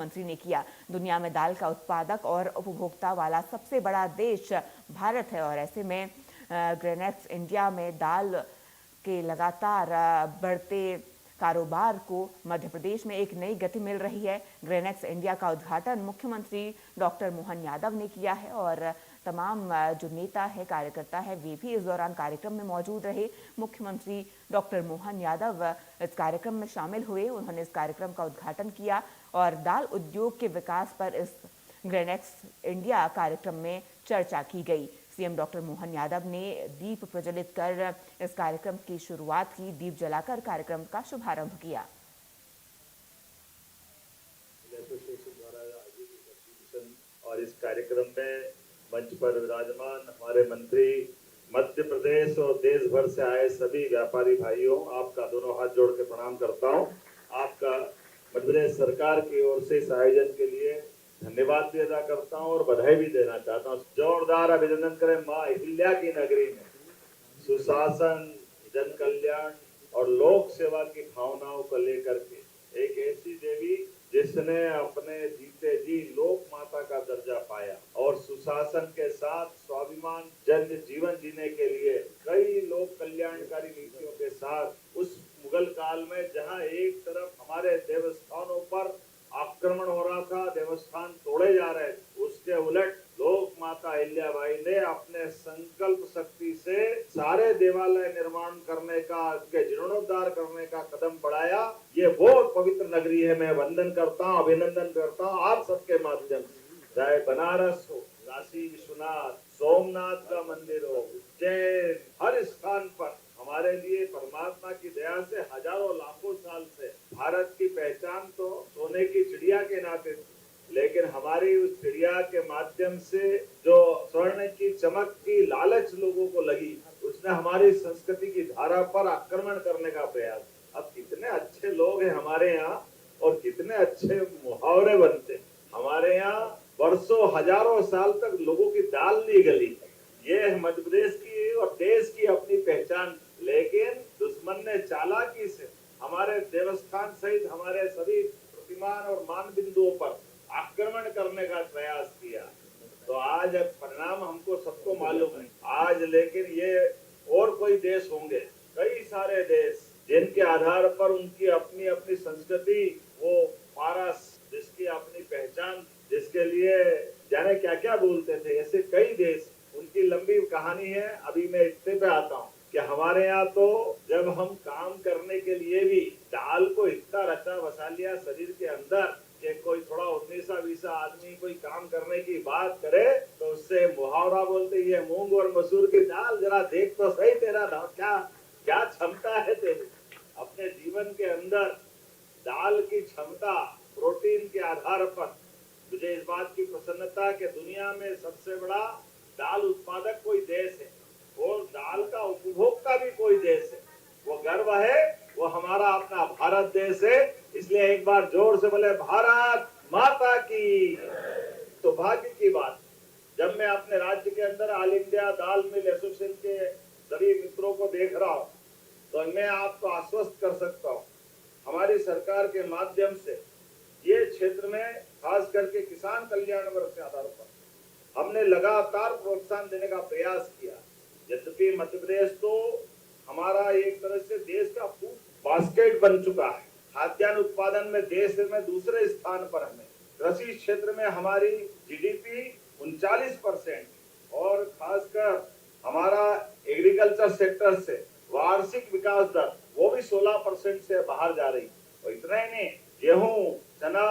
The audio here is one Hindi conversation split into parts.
मंत्री ने किया। दुनिया में दाल का उत्पादक और उपभोक्ता वाला सबसे बड़ा देश भारत है और ऐसे में ग्रेनेक्स इंडिया में दाल के लगातार बढ़ते कारोबार को मध्य प्रदेश में एक नई गति मिल रही है। ग्रेनेक्स इंडिया का उद्घाटन मुख्यमंत्री डॉक्टर मोहन यादव ने किया है और तमाम जो नेता है, कार्यकर्ता है, वे भी इस दौरान कार्यक्रम में मौजूद रहे। मुख्यमंत्री डॉक्टर मोहन यादव इस कार्यक्रम में शामिल हुए। उन्होंने इस कार्यक्रम का उद्घाटन किया और दाल उद्योग के विकास पर इस ग्रेनेक्स इंडिया कार्यक्रम में चर्चा की गई। सीएम डॉक्टर मोहन यादव ने दीप प्रज्वलित कर इस कार्यक्रम की शुरुआत की। दीप जलाकर कार्यक्रम का शुभारंभ किया। और इस कार्यक्रम में मंच पर विराजमान हमारे मंत्री, मध्य प्रदेश और देश भर से आए सभी व्यापारी भाइयों, आपका दोनों हाथ जोड़ के प्रणाम करता हूं। आपका मध्य प्रदेश सरकार की ओर से इस आयोजन के लिए धन्यवाद भी अदा करता हूं और बधाई भी देना चाहता हूं। जोरदार अभिनंदन करें मां अहिल्या की नगरी में सुशासन, जन कल्याण और लोक सेवा की भावनाओं को लेकर के एक ऐसी देवी जिसने अपने जीते जी लोक माता का दर्जा पाया और सुशासन के साथ स्वाभिमान जन्य जीवन जीने के लिए कई लोक कल्याणकारी नीतियों के साथ उस मुगल काल में जहां एक तरफ हमारे देवस्थानों पर आक्रमण हो रहा था, देवस्थान तोड़े जा रहे, उसके उलट लोक माता अहिल्याबाई ने अपने संकल्प शक्ति से सारे देवालय निर्माण करने का, उनके जीर्णोद्धार करने का कदम बढ़ाया। ये वो पवित्र नगरी है। मैं वंदन करता हूँ, अभिनंदन करता हूँ आप सबके माध्यम से। चाहे बनारस हो, काशी विश्वनाथ, सोमनाथ का मंदिर हो, उज्जैन, हर स्थान पर हमारे लिए परमात्मा की दया से हजारों लाखों साल से भारत की पहचान तो सोने की चिड़िया के नाते, लेकिन हमारी उस चिड़िया के माध्यम से जो स्वर्ण की चमक की लालच लोगों को लगी, उसने हमारी संस्कृति की धारा पर आक्रमण करने का प्रयास। अब कितने अच्छे लोग हैं हमारे यहाँ और कितने अच्छे मुहावरे बनते हमारे यहाँ। वर्षों हजारों साल तक लोगों की दाल नहीं गली। ये मध्य प्रदेश की और देश की अपनी पहचान, लेकिन दुश्मन ने चालाकी से हमारे देवस्थान सहित हमारे सभी प्रतिमान और मान बिंदुओं पर आक्रमण करने का प्रयास किया। तो आज परिणाम हमको सबको मालूम है। आज लेकिन ये और कोई देश होंगे, कई सारे देश जिनके आधार पर उनकी अपनी अपनी संस्कृति, वो पारस जिसकी अपनी पहचान, जिसके लिए जाने क्या क्या बोलते थे, ऐसे कई देश, उनकी लंबी कहानी है। अभी मैं इतने पे आता हूँ कि हमारे यहाँ तो जब हम काम करने के लिए भी दाल को इतना रचा बसा लिया शरीर के अंदर कि कोई थोड़ा 19-20 आदमी कोई काम करने की बात करे तो उससे मुहावरा बोलते, ये मूंग और मसूर की दाल, जरा देख तो सही तेरा क्या क्या क्षमता है तेरी। अपने जीवन के अंदर दाल की क्षमता, प्रोटीन के आधार पर मुझे इस बात की प्रसन्नता कि दुनिया में सबसे बड़ा दाल उत्पादक कोई देश है और दाल का उपभोक्ता भी कोई देश है। वो गर्व है, वो हमारा अपना भारत देश है। इसलिए एक बार जोर से बोले भारत माता की। तो भाग्य की बात, जब मैं अपने राज्य के अंदर ऑल इंडिया दाल मिल एसोसिएशन के सभी मित्रों को देख रहा हूँ तो मैं आपको आश्वस्त कर सकता हूँ, हमारी सरकार के माध्यम से ये क्षेत्र में खास करके किसान कल्याण वर्ग के आधार पर हमने लगातार प्रोत्साहन देने का प्रयास किया। यद्यपि मध्य प्रदेश तो हमारा एक तरह से देश का फूड बास्केट बन चुका है। खाद्यान्न उत्पादन में देश में दूसरे स्थान पर हमें, कृषि क्षेत्र में हमारी जीडीपी 39% और खासकर हमारा एग्रीकल्चर सेक्टर से वार्षिक विकास दर वो भी 16% से बाहर जा रही। और इतना ही नहीं, गेहूं, चना,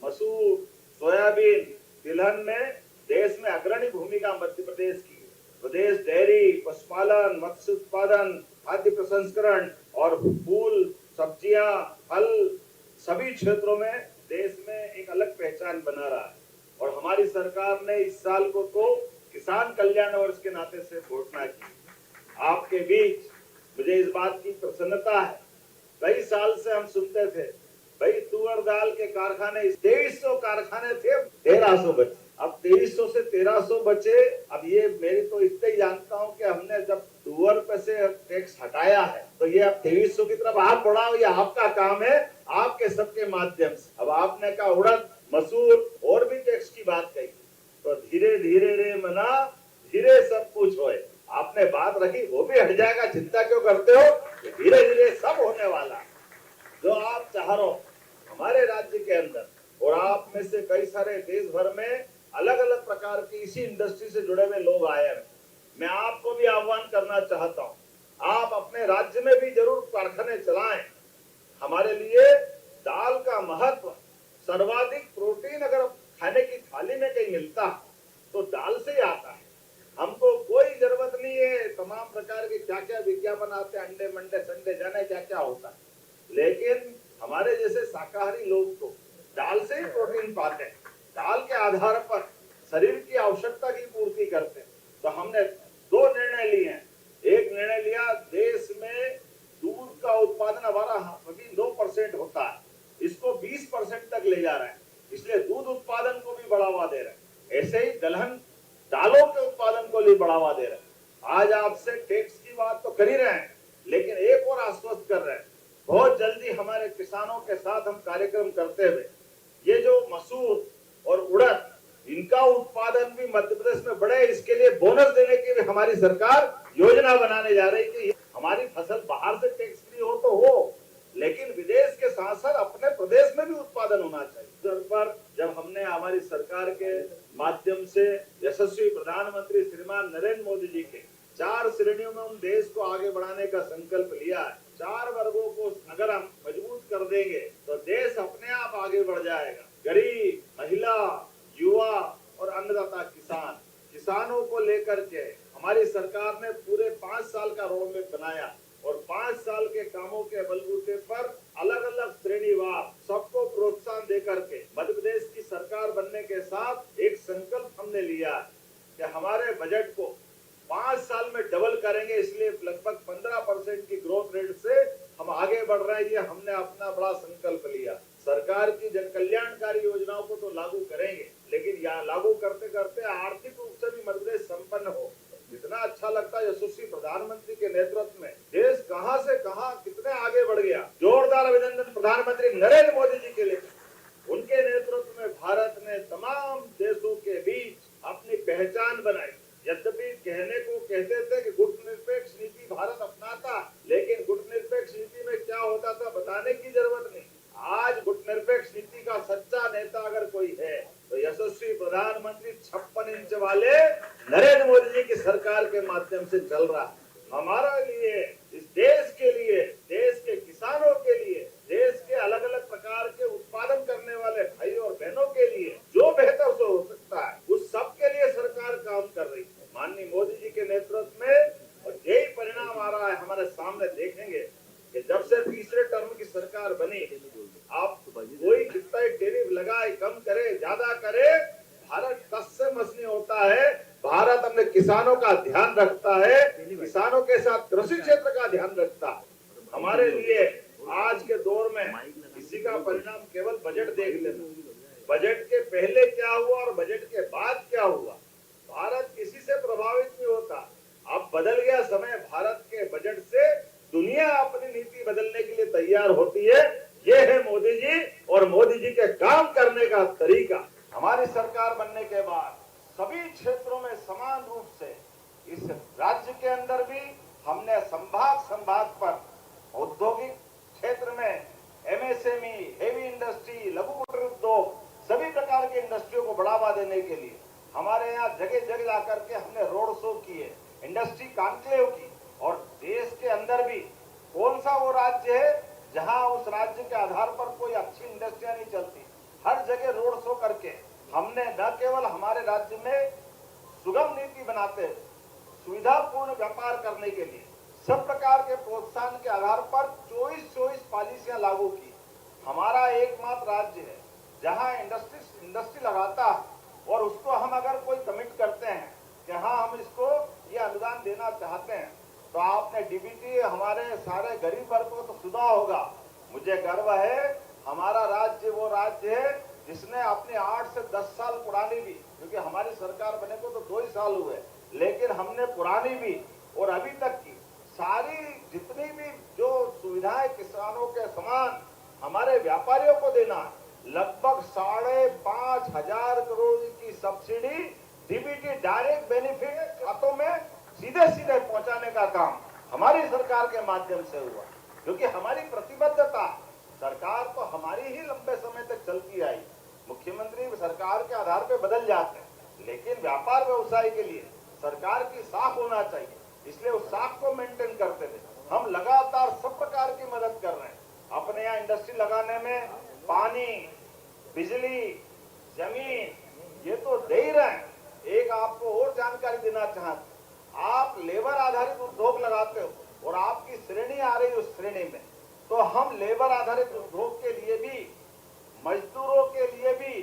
मसूर, सोयाबीन, तिलहन में देश में अग्रणी भूमिका मध्य प्रदेश की। प्रदेश डेयरी, पशुपालन, मत्स्य उत्पादन, खाद्य प्रसंस्करण और फूल, सब्जियां, फल सभी क्षेत्रों में देश में एक अलग पहचान बना रहा है। और हमारी सरकार ने इस साल को तो किसान कल्याण वर्ष के नाते से घोषणा की। आपके बीच मुझे इस बात की प्रसन्नता है, कई साल से हम सुनते थे भाई तुअर दाल के कारखाने 2300 कारखाने थे, 1300 बचे। अब 2300 से 1300 बचे। अब ये मेरी तो इतना ही जानता हूँ कि हमने जब तुअर पे से टैक्स हटाया है तो ये अब 2300 की तरफ हाथ बढ़ाओ, ये आपका काम है, आपके सबके माध्यम से। अब आपने कहा उड़द, सारे देश भर में अलग अलग प्रकार की इसी इंडस्ट्री से जुड़े हुए लोग आए हैं। मैं आपको भी आह्वान करना चाहता हूँ, आप अपने राज्य में भी जरूर कारखाने चलाएं। हमारे लिए दाल का महत्व, सर्वाधिक प्रोटीन अगर खाने की थाली में कहीं मिलता है तो दाल से ही आता है। हमको कोई जरूरत नहीं है तमाम प्रकार के क्या क्या विज्ञापन आते हैं, अंडे मंडे संडे जाने क्या क्या होता है, लेकिन हमारे जैसे शाकाहारी लोग तो दाल से ही प्रोटीन पाते हैं, दाल के आधार पर शरीर की आवश्यकता की पूर्ति करते हैं। तो हमने दो निर्णय लिए हैं। एक निर्णय लिया, देश में दूध का उत्पादन हमारा अभी 9% होता है, इसको 20% तक ले जा रहे हैं, इसलिए दूध उत्पादन को भी बढ़ावा दे रहे हैं। ऐसे ही दलहन दालों के उत्पादन को भी बढ़ावा दे रहे हैं। आज आपसे टैक्स की बात तो कर ही रहे हैं, लेकिन एक और आश्वस्त कर रहे हैं, बहुत जल्दी हमारे किसानों के साथ हम कार्यक्रम करते हुए ये जो मसूर और उड़द इनका उत्पादन भी मध्य प्रदेश में बढ़े, इसके लिए बोनस देने की भी हमारी सरकार योजना बनाने जा रही है कि हमारी फसल बाहर से टैक्स फ्री हो तो हो, लेकिन विदेश के साथ साथ अपने प्रदेश में भी उत्पादन होना चाहिए। इस पर जब हमने हमारी सरकार के माध्यम से यशस्वी प्रधानमंत्री श्रीमान नरेंद्र मोदी जी के 4 श्रेणियों में हम देश को आगे बढ़ाने का संकल्प लिया है, 4 वर्गों को अगर हम मजबूत कर देंगे तो देश अपने आप आगे बढ़ जाएगा। गरीब, महिला, युवा और अन्नदाता किसान, किसानों को लेकर के हमारी सरकार ने पूरे 5 साल का रोड मैप बनाया और 5 साल के कामों के बलबूते पर अलग अलग श्रेणीवार सबको प्रोत्साहन देकर के मध्य प्रदेश की सरकार बनने के साथ एक संकल्प हमने लिया कि हमारे बजट को 5 साल में डबल करेंगे, इसलिए लगभग 15% की ग्रोथ रेट से हम आगे बढ़ रहे हैं। ये हमने अपना बड़ा संकल्प लिया। सरकार की जन कल्याणकारी योजनाओं को तो लागू करेंगे, लेकिन यहाँ लागू करते करते आर्थिक रूप से भी मध्य प्रदेश संपन्न हो। इतना अच्छा लगता है यशस्वी प्रधानमंत्री के नेतृत्व में देश कहां से कहां कितने आगे बढ़ गया। जोरदार अभिनंदन प्रधानमंत्री नरेंद्र मोदी जी के लिए। उनके नेतृत्व में भारत ने तमाम देशों के बीच अपनी पहचान बनाई। यद्यपि कहने को कहते थे कि गुटनिरपेक्ष नीति भारत अपनाता, लेकिन गुटनिरपेक्ष नीति में क्या होता था बताने की जरूरत नहीं। आज गुटनिरपेक्ष नीति का सच्चा नेता अगर कोई है तो यशस्वी प्रधानमंत्री 56 इंच वाले नरेंद्र मोदी जी की सरकार के माध्यम से चल रहा है। हमारा लिए, इस देश के लिए, देश के किसानों के लिए, देश के अलग अलग प्रकार के उत्पादन करने वाले भाई और बहनों के लिए जो बेहतर से हो सकता है उस सब के लिए सरकार काम कर रही है माननीय मोदी जी के नेतृत्व में। और यही परिणाम आ रहा है हमारे सामने। देखेंगे कि जब से तीसरे टर्म की सरकार बनी, आप कोई कितना टैरिफ लगाए, कम करे, ज्यादा करे, भारत टस से मस नहीं होता है। भारत अपने किसानों का ध्यान रखता है, किसानों के साथ कृषि क्षेत्र का ध्यान रखता है। हमारे लिए आज के दौर में इसी का परिणाम केवल बजट देख लेना, बजट के पहले क्या हुआ और बजट के बाद क्या हुआ। भारत किसी से प्रभावित नहीं होता। अब बदल गया समय, भारत के बजट से दुनिया अपनी नीति बदलने के लिए तैयार होती है। ये है मोदी जी और मोदी जी के काम करने का तरीका। हमारी सरकार बनने के बाद सभी क्षेत्रों में समान रूप से इस राज्य के अंदर भी हमने संभाग पर औद्योगिक क्षेत्र में एमएसएमई, हेवी इंडस्ट्री, लघु कुटीर उद्योग, सभी प्रकार के इंडस्ट्रियों को बढ़ावा देने के लिए हमारे यहाँ जगह जगह जाकर के हमने रोड शो किए, इंडस्ट्री कॉन्क्लेव की। और देश के अंदर भी कौन सा वो राज्य है जहां उस राज्य के आधार पर कोई अच्छी इंडस्ट्रियां नहीं चलती, हर जगह रोड शो करके हमने न केवल हमारे राज्य में सुगम नीति बनाते, सुविधापूर्ण व्यापार करने के लिए सब प्रकार के प्रोत्साहन के आधार पर 24 पॉलिसियां लागू की। हमारा एकमात्र राज्य है जहां इंडस्ट्री लगाता है और उसको हम अगर कोई कमिट करते हैं कि हाँ हम इसको ये अनुदान देना चाहते हैं, तो आपने डीबीटी हमारे सारे गरीब वर्ग को तो सुना होगा। मुझे गर्व है हमारा राज्य वो राज्य है जिसने अपने 8 से 10 साल पुरानी भी, क्योंकि हमारी सरकार बने को तो 2 ही साल हुए, लेकिन हमने पुरानी भी और अभी तक की सारी जितनी भी जो सुविधाएं किसानों के समान हमारे व्यापारियों को देना, लगभग 5,500 करोड़ की सब्सिडी डीबीटी डायरेक्ट बेनिफिट खातों में सीधे पहुंचाने का काम हमारी सरकार के माध्यम से हुआ, क्योंकि हमारी प्रतिबद्धता। सरकार तो हमारी ही लंबे समय तक चलती आई, मुख्यमंत्री सरकार जाते हैं, लेकिन व्यापार व्यवसाय के लिए सरकार की साख होना चाहिए, इसलिए उस साख को मेंटेन करते हुए हम लगातार सब प्रकार की मदद कर रहे हैं। अपने यहाँ इंडस्ट्री लगाने में पानी, बिजली, जमीन ये तो दे ही रहे हैं। एक आपको और जानकारी देना चाहते, आप लेबर आधारित उद्योग लगाते हो और आपकी श्रेणी आ रही उस श्रेणी में, तो हम लेबर आधारित उद्योग के लिए भी, मजदूरों के लिए भी